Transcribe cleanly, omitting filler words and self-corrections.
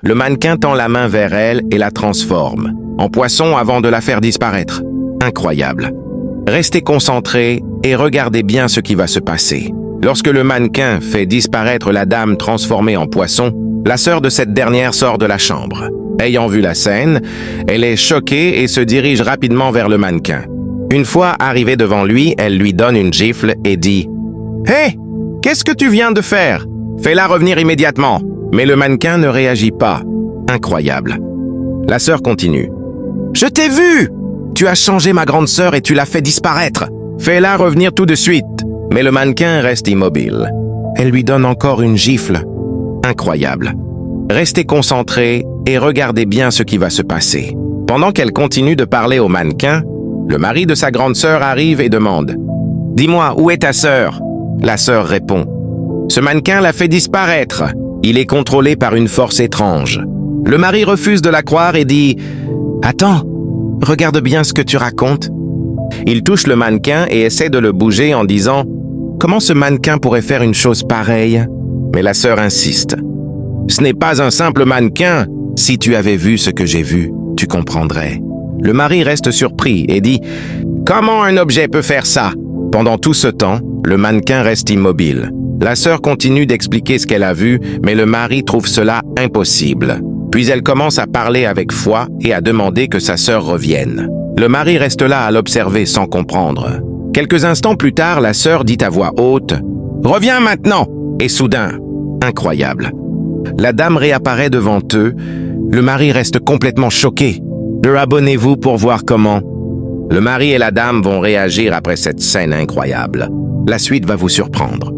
Le mannequin tend la main vers elle et la transforme en poisson avant de la faire disparaître. Incroyable. Restez concentrés et regardez bien ce qui va se passer. Lorsque le mannequin fait disparaître la dame transformée en poisson, la sœur de cette dernière sort de la chambre. Ayant vu la scène, elle est choquée et se dirige rapidement vers le mannequin. Une fois arrivée devant lui, elle lui donne une gifle et dit « Hé, qu'est-ce que tu viens de faire? Fais-la revenir immédiatement !» Mais le mannequin ne réagit pas. Incroyable. La sœur continue. « Je t'ai vu! Tu as changé ma grande sœur et tu l'as fait disparaître. Fais-la revenir tout de suite. » Mais le mannequin reste immobile. Elle lui donne encore une gifle. Incroyable. Restez concentrés et regardez bien ce qui va se passer. Pendant qu'elle continue de parler au mannequin, le mari de sa grande sœur arrive et demande « Dis-moi, où est ta sœur ?» La sœur répond « Ce mannequin l'a fait disparaître. Il est contrôlé par une force étrange. » Le mari refuse de la croire et dit « Attends, regarde bien ce que tu racontes. » Il touche le mannequin et essaie de le bouger en disant « Comment ce mannequin pourrait faire une chose pareille ?» Mais la sœur insiste. « Ce n'est pas un simple mannequin. Si tu avais vu ce que j'ai vu, tu comprendrais. » Le mari reste surpris et dit « Comment un objet peut faire ça ?» Pendant tout ce temps, le mannequin reste immobile. La sœur continue d'expliquer ce qu'elle a vu, mais le mari trouve cela impossible. Puis elle commence à parler avec foi et à demander que sa sœur revienne. Le mari reste là à l'observer sans comprendre. Quelques instants plus tard, la sœur dit à voix haute « Reviens maintenant !» Et soudain, incroyable. La dame réapparaît devant eux. Le mari reste complètement choqué. Abonnez-vous pour voir comment. Le mari et la dame vont réagir après cette scène incroyable. La suite va vous surprendre.